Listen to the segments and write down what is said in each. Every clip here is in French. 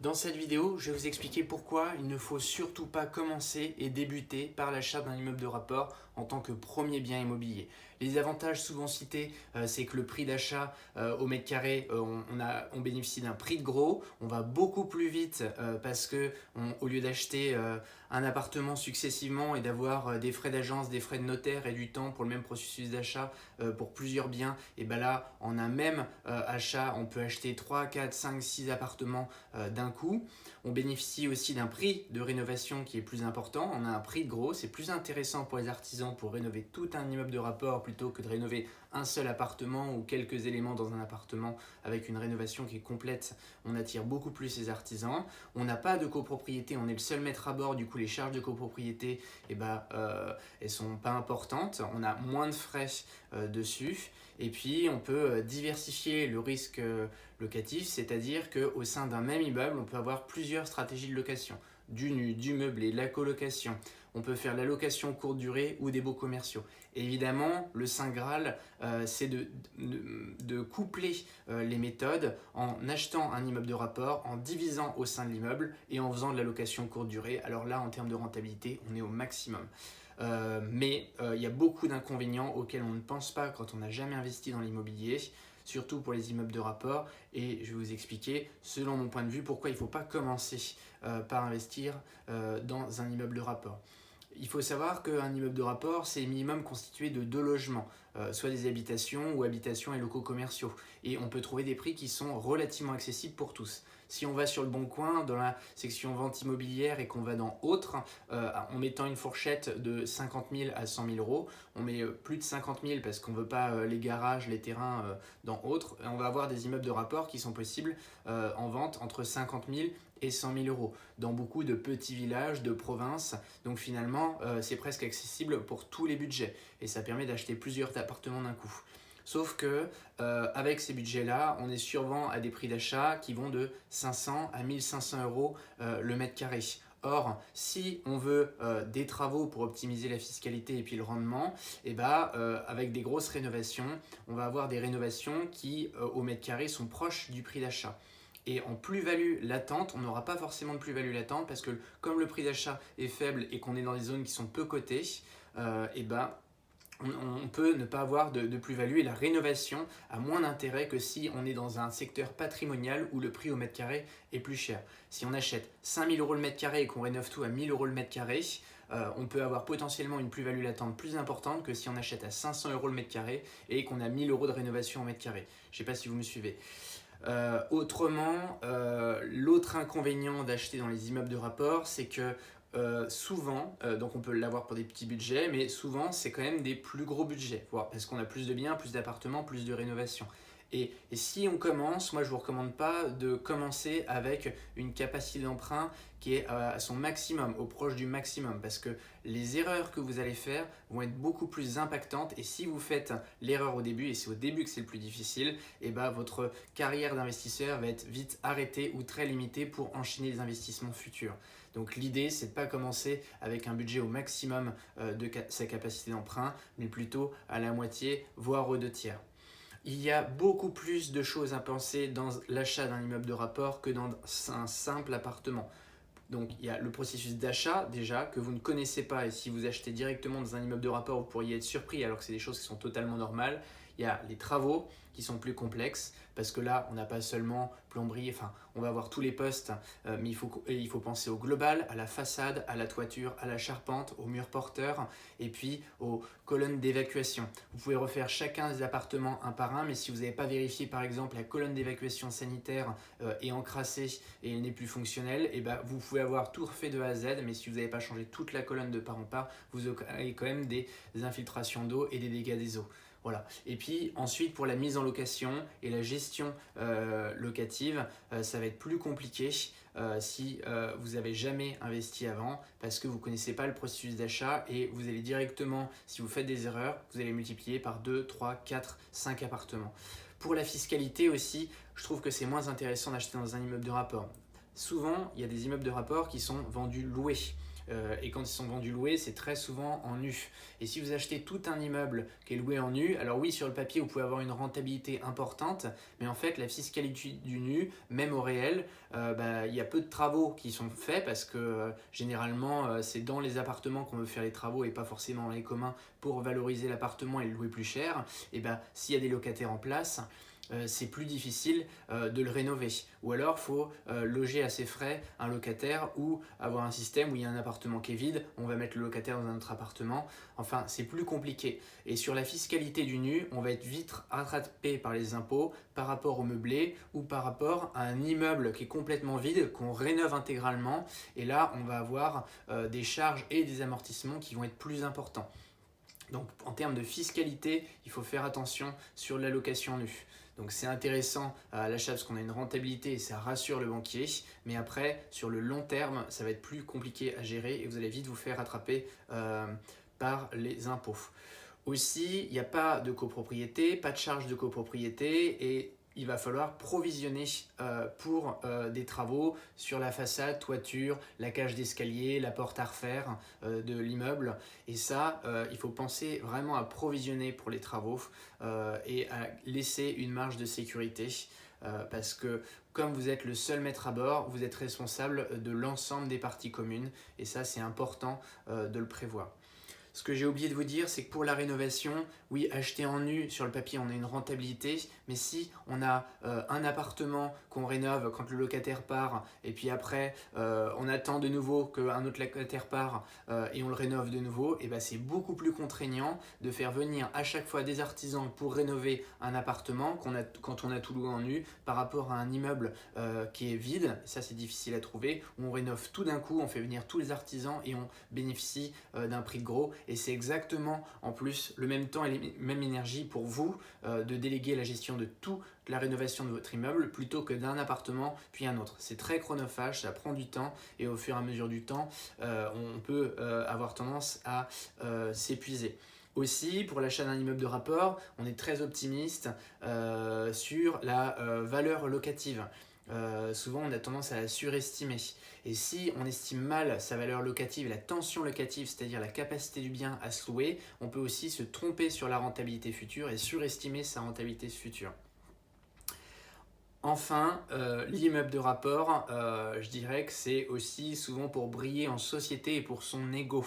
Dans cette vidéo, je vais vous expliquer pourquoi il ne faut surtout pas commencer et débuter par l'achat d'un immeuble de rapport en tant que premier bien immobilier. Les avantages souvent cités, c'est que le prix d'achat au mètre carré, on bénéficie d'un prix de gros, on va beaucoup plus vite parce que au lieu d'acheter un appartement successivement et d'avoir des frais d'agence, des frais de notaire et du temps pour le même processus d'achat pour plusieurs biens, et ben là, en un même achat, on peut acheter 3, 4, 5, 6 appartements d'un coup. On bénéficie aussi d'un prix de rénovation qui est plus important. On a un prix de gros, c'est plus intéressant pour les artisans pour rénover tout un immeuble de rapport plutôt que de rénover un seul appartement ou quelques éléments dans un appartement avec une rénovation qui est complète. On attire beaucoup plus les artisans. On n'a pas de copropriété, on est le seul maître à bord, du coup les charges de copropriété, elles sont pas importantes. On a moins de frais dessus. Et puis on peut diversifier le risque locatif, c'est-à-dire qu'au sein d'un même immeuble, on peut avoir plusieurs stratégies de location, du nu, du meublé, de la colocation. On peut faire la location courte durée ou des baux commerciaux. Et évidemment, le Saint Graal, c'est de coupler les méthodes en achetant un immeuble de rapport, en divisant au sein de l'immeuble et en faisant de la location courte durée. Alors là, en termes de rentabilité, on est au maximum. Mais il y a beaucoup d'inconvénients auxquels on ne pense pas quand on n'a jamais investi dans l'immobilier, surtout pour les immeubles de rapport, et je vais vous expliquer, selon mon point de vue, pourquoi il ne faut pas commencer par investir dans un immeuble de rapport. Il faut savoir qu'un immeuble de rapport, c'est minimum constitué de 2 logements, soit des habitations ou habitations et locaux commerciaux. Et on peut trouver des prix qui sont relativement accessibles pour tous. Si on va sur le Bon Coin, dans la section vente immobilière et qu'on va dans autres, en mettant une fourchette de 50 000 à 100 000 euros, on met plus de 50 000 parce qu'on ne veut pas les garages, les terrains dans autres. Et on va avoir des immeubles de rapport qui sont possibles en vente entre 50 000 et 100 000 euros dans beaucoup de petits villages, de provinces. Donc finalement, c'est presque accessible pour tous les budgets et ça permet d'acheter plusieurs appartements d'un coup. Sauf que avec ces budgets-là, on est souvent à des prix d'achat qui vont de 500 à 1500 euros le mètre carré. Or, si on veut des travaux pour optimiser la fiscalité et puis le rendement, avec des grosses rénovations, on va avoir des rénovations qui, au mètre carré, sont proches du prix d'achat. Et en plus-value latente, on n'aura pas forcément de plus-value latente parce que comme le prix d'achat est faible et qu'on est dans des zones qui sont peu cotées, on peut ne pas avoir de plus-value et la rénovation a moins d'intérêt que si on est dans un secteur patrimonial où le prix au mètre carré est plus cher. Si on achète 5 000 euros le mètre carré et qu'on rénove tout à 1 000 euros le mètre carré, on peut avoir potentiellement une plus-value latente plus importante que si on achète à 500 euros le mètre carré et qu'on a 1 000 euros de rénovation au mètre carré. Je ne sais pas si vous me suivez. Autrement, l'autre inconvénient d'acheter dans les immeubles de rapport, c'est que souvent, donc on peut l'avoir pour des petits budgets, mais souvent c'est quand même des plus gros budgets, parce qu'on a plus de biens, plus d'appartements, plus de rénovations. Et si on commence, moi je ne vous recommande pas de commencer avec une capacité d'emprunt qui est à son maximum, au proche du maximum, parce que les erreurs que vous allez faire vont être beaucoup plus impactantes. Et si vous faites l'erreur au début, et c'est au début que c'est le plus difficile, votre carrière d'investisseur va être vite arrêtée ou très limitée pour enchaîner les investissements futurs. Donc l'idée, c'est de ne pas commencer avec un budget au maximum de sa capacité d'emprunt, mais plutôt à la moitié, voire aux 2/3. Il y a beaucoup plus de choses à penser dans l'achat d'un immeuble de rapport que dans un simple appartement. Donc il y a le processus d'achat déjà que vous ne connaissez pas et si vous achetez directement dans un immeuble de rapport, vous pourriez être surpris alors que c'est des choses qui sont totalement normales. Il y a les travaux qui sont plus complexes parce que là, on n'a pas seulement plomberie, on va avoir tous les postes, mais il faut penser au global, à la façade, à la toiture, à la charpente, aux murs porteurs et puis aux colonnes d'évacuation. Vous pouvez refaire chacun des appartements un par un, mais si vous n'avez pas vérifié par exemple la colonne d'évacuation sanitaire est encrassée et elle n'est plus fonctionnelle, vous pouvez avoir tout refait de A à Z, mais si vous n'avez pas changé toute la colonne de part en part, vous avez quand même des infiltrations d'eau et des dégâts des eaux. Voilà. Et puis ensuite pour la mise en location et la gestion locative, ça va être plus compliqué si vous n'avez jamais investi avant parce que vous ne connaissez pas le processus d'achat et vous allez directement, si vous faites des erreurs, vous allez multiplier par 2, 3, 4, 5 appartements. Pour la fiscalité aussi, je trouve que c'est moins intéressant d'acheter dans un immeuble de rapport. Souvent, il y a des immeubles de rapport qui sont vendus loués. Et quand ils sont vendus loués, c'est très souvent en nu. Et si vous achetez tout un immeuble qui est loué en nu, alors oui, sur le papier, vous pouvez avoir une rentabilité importante, mais en fait, la fiscalité du nu, même au réel, il y a peu de travaux qui sont faits parce que généralement, c'est dans les appartements qu'on veut faire les travaux et pas forcément dans les communs pour valoriser l'appartement et le louer plus cher. Et s'il y a des locataires en place, c'est plus difficile de le rénover. Ou alors, il faut loger à ses frais un locataire ou avoir un système où il y a un appartement qui est vide, on va mettre le locataire dans un autre appartement. Enfin, c'est plus compliqué. Et sur la fiscalité du nu, on va être vite rattrapé par les impôts par rapport au meublé ou par rapport à un immeuble qui est complètement vide, qu'on rénove intégralement. Et là, on va avoir des charges et des amortissements qui vont être plus importants. Donc en termes de fiscalité, il faut faire attention sur la location nue. Donc c'est intéressant à l'achat parce qu'on a une rentabilité et ça rassure le banquier. Mais après, sur le long terme, ça va être plus compliqué à gérer et vous allez vite vous faire rattraper par les impôts. Aussi, il n'y a pas de copropriété, pas de charge de copropriété et il va falloir provisionner pour des travaux sur la façade, toiture, la cage d'escalier, la porte à refaire de l'immeuble. Et ça, il faut penser vraiment à provisionner pour les travaux et à laisser une marge de sécurité parce que comme vous êtes le seul maître à bord, vous êtes responsable de l'ensemble des parties communes et ça, c'est important de le prévoir. Ce que j'ai oublié de vous dire, c'est que pour la rénovation, oui, acheter en nu, sur le papier, on a une rentabilité, mais si on a un appartement qu'on rénove quand le locataire part, et puis après, on attend de nouveau qu'un autre locataire part et on le rénove de nouveau, et c'est beaucoup plus contraignant de faire venir à chaque fois des artisans pour rénover un appartement quand on a tout loué en nu par rapport à un immeuble qui est vide, ça c'est difficile à trouver, où on rénove tout d'un coup, on fait venir tous les artisans et on bénéficie d'un prix de gros. Et c'est exactement en plus le même temps et la même énergie pour vous de déléguer la gestion de toute la rénovation de votre immeuble plutôt que d'un appartement puis un autre. C'est très chronophage, ça prend du temps et au fur et à mesure du temps, on peut avoir tendance à s'épuiser. Aussi, pour l'achat d'un immeuble de rapport, on est très optimiste sur la valeur locative. Souvent, on a tendance à la surestimer. Et si on estime mal sa valeur locative, la tension locative, c'est-à-dire la capacité du bien à se louer, on peut aussi se tromper sur la rentabilité future et surestimer sa rentabilité future. Enfin, l'immeuble de rapport, je dirais que c'est aussi souvent pour briller en société et pour son ego.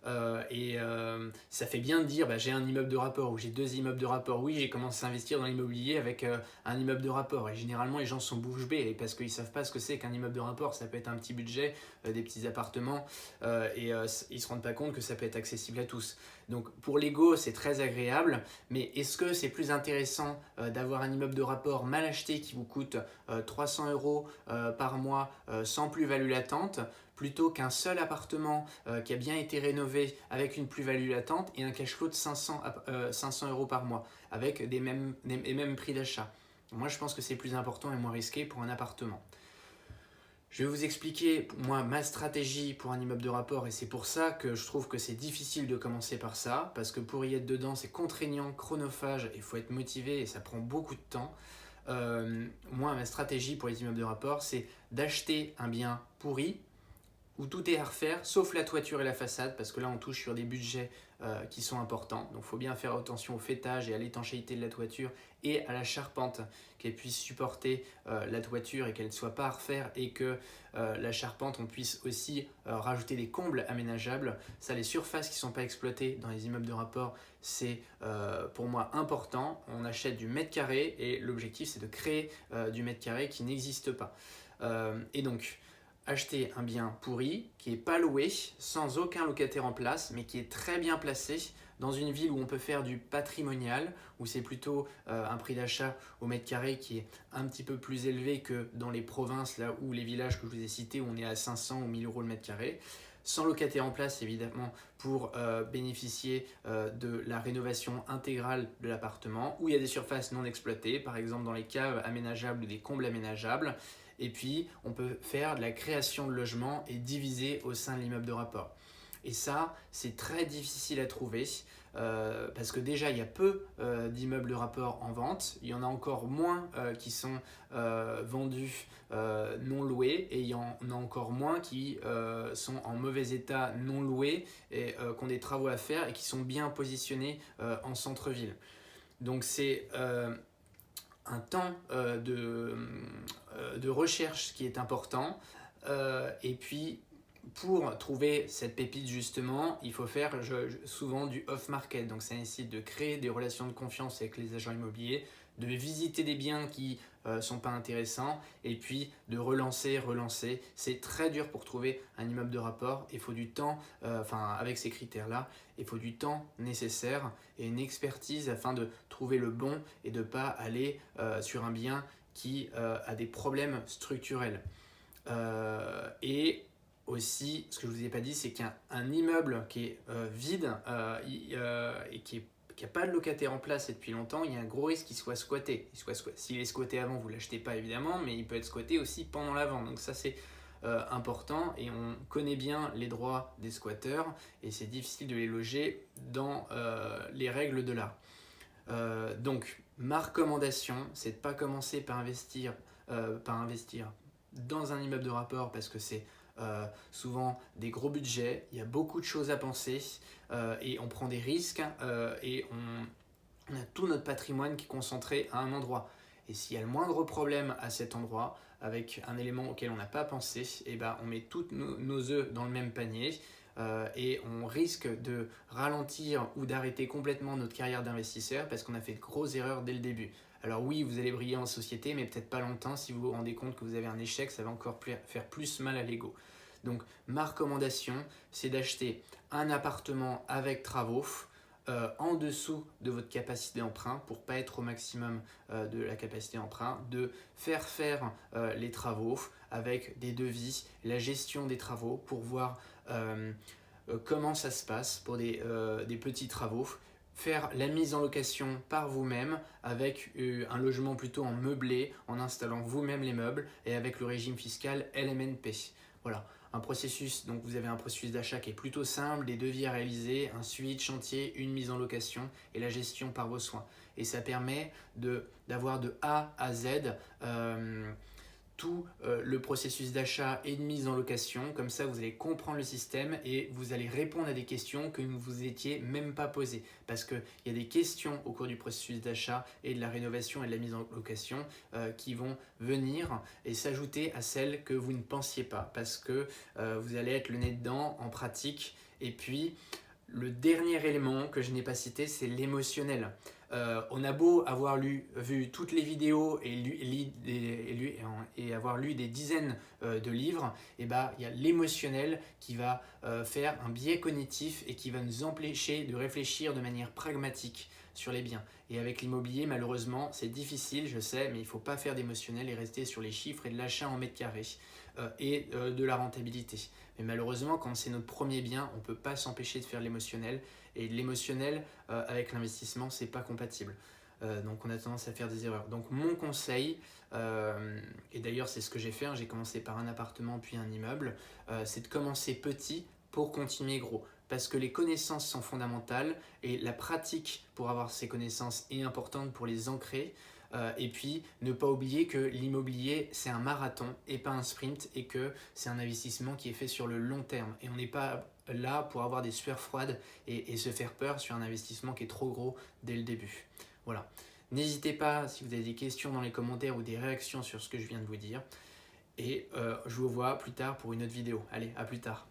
Ça fait bien de dire j'ai un immeuble de rapport ou j'ai 2 immeubles de rapport. Oui, j'ai commencé à investir dans l'immobilier avec un immeuble de rapport et généralement les gens sont bouche bée parce qu'ils ne savent pas ce que c'est qu'un immeuble de rapport. Ça peut être un petit budget, des petits appartements ils ne se rendent pas compte que ça peut être accessible à tous. Donc pour l'ego c'est très agréable, mais est-ce que c'est plus intéressant d'avoir un immeuble de rapport mal acheté qui vous coûte 300 € par mois sans plus-value latente plutôt qu'un seul appartement qui a bien été rénové avec une plus-value latente et un cash flow de 500 € par mois avec les mêmes prix d'achat. Moi, je pense que c'est plus important et moins risqué pour un appartement. Je vais vous expliquer, moi, ma stratégie pour un immeuble de rapport et c'est pour ça que je trouve que c'est difficile de commencer par ça parce que pour y être dedans, c'est contraignant, chronophage, il faut être motivé et ça prend beaucoup de temps. Moi, ma stratégie pour les immeubles de rapport, c'est d'acheter un bien pourri où tout est à refaire, sauf la toiture et la façade, parce que là on touche sur des budgets qui sont importants. Donc il faut bien faire attention au faitage et à l'étanchéité de la toiture et à la charpente, qu'elle puisse supporter la toiture et qu'elle ne soit pas à refaire et que la charpente, on puisse aussi rajouter des combles aménageables. Ça, les surfaces qui ne sont pas exploitées dans les immeubles de rapport, c'est pour moi important. On achète du mètre carré et l'objectif c'est de créer du mètre carré qui n'existe pas. Et donc, acheter un bien pourri, qui n'est pas loué, sans aucun locataire en place, mais qui est très bien placé dans une ville où on peut faire du patrimonial, où c'est plutôt un prix d'achat au mètre carré qui est un petit peu plus élevé que dans les provinces, là où les villages que je vous ai cités, où on est à 500 ou 1000 € le mètre carré. Sans locataire en place, évidemment, pour bénéficier de la rénovation intégrale de l'appartement, où il y a des surfaces non exploitées, par exemple dans les caves aménageables ou des combles aménageables. Et puis, on peut faire de la création de logements et diviser au sein de l'immeuble de rapport. Et ça, c'est très difficile à trouver parce que déjà, il y a peu d'immeubles de rapport en vente. Il y en a encore moins qui sont vendus non loués et il y en a encore moins qui sont en mauvais état non loués et qui ont des travaux à faire et qui sont bien positionnés en centre-ville. Donc c'est un temps de recherche qui est important et puis pour trouver cette pépite justement, il faut faire souvent du off-market. Donc ça nécessite de créer des relations de confiance avec les agents immobiliers, de visiter des biens qui ne sont pas intéressants et puis de relancer. C'est très dur pour trouver un immeuble de rapport. Il faut du temps, avec ces critères-là, il faut du temps nécessaire et une expertise afin de trouver le bon et de ne pas aller sur un bien qui a des problèmes structurels. Et aussi, ce que je ne vous ai pas dit, c'est qu'un immeuble qui est vide et qui n'a pas de locataire en place et depuis longtemps, il y a un gros risque qu'il soit squatté. S'il est squatté avant, vous ne l'achetez pas évidemment, mais il peut être squatté aussi pendant la vente. Donc ça, c'est important et on connaît bien les droits des squatteurs et c'est difficile de les loger dans les règles de l'art. Donc, ma recommandation, c'est de ne pas commencer par investir dans un immeuble de rapport parce que c'est souvent des gros budgets, il y a beaucoup de choses à penser et on prend des risques et on a tout notre patrimoine qui est concentré à un endroit. Et s'il y a le moindre problème à cet endroit, avec un élément auquel on n'a pas pensé, et ben on met tous nos œufs dans le même panier et on risque de ralentir ou d'arrêter complètement notre carrière d'investisseur parce qu'on a fait de grosses erreurs dès le début. Alors oui, vous allez briller en société, mais peut-être pas longtemps. Si vous vous rendez compte que vous avez un échec, ça va encore faire plus mal à l'ego. Donc ma recommandation, c'est d'acheter un appartement avec travaux en dessous de votre capacité d'emprunt pour ne pas être au maximum de la capacité d'emprunt, de faire les travaux avec des devis, la gestion des travaux pour voir comment ça se passe pour des petits travaux, faire la mise en location par vous-même avec un logement plutôt en meublé, en installant vous-même les meubles et avec le régime fiscal LMNP. Voilà, un processus, donc vous avez un processus d'achat qui est plutôt simple, des devis à réaliser, un suivi de chantier, une mise en location et la gestion par vos soins. Et ça permet d'avoir de A à Z tout le processus d'achat et de mise en location. Comme ça, vous allez comprendre le système et vous allez répondre à des questions que vous vous étiez même pas posées. Parce qu'il y a des questions au cours du processus d'achat et de la rénovation et de la mise en location qui vont venir et s'ajouter à celles que vous ne pensiez pas. Parce que vous allez être le nez dedans en pratique. Et puis, le dernier élément que je n'ai pas cité, c'est l'émotionnel. On a beau avoir vu toutes les vidéos et avoir lu des dizaines de livres, et il y a l'émotionnel qui va faire un biais cognitif et qui va nous empêcher de réfléchir de manière pragmatique sur les biens. Et avec l'immobilier, malheureusement, c'est difficile, je sais, mais il ne faut pas faire d'émotionnel et rester sur les chiffres et de l'achat en mètres carrés et de la rentabilité. Mais malheureusement, quand c'est notre premier bien, on ne peut pas s'empêcher de faire l'émotionnel. Et l'émotionnel avec l'investissement, c'est pas compatible. Donc on a tendance à faire des erreurs. Donc mon conseil, et d'ailleurs c'est ce que j'ai fait, j'ai commencé par un appartement puis un immeuble, c'est de commencer petit pour continuer gros. Parce que les connaissances sont fondamentales et la pratique pour avoir ces connaissances est importante pour les ancrer. Et puis, ne pas oublier que l'immobilier, c'est un marathon et pas un sprint et que c'est un investissement qui est fait sur le long terme. Et on n'est pas là pour avoir des sueurs froides et se faire peur sur un investissement qui est trop gros dès le début. Voilà. N'hésitez pas si vous avez des questions dans les commentaires ou des réactions sur ce que je viens de vous dire. Et je vous vois plus tard pour une autre vidéo. Allez, à plus tard.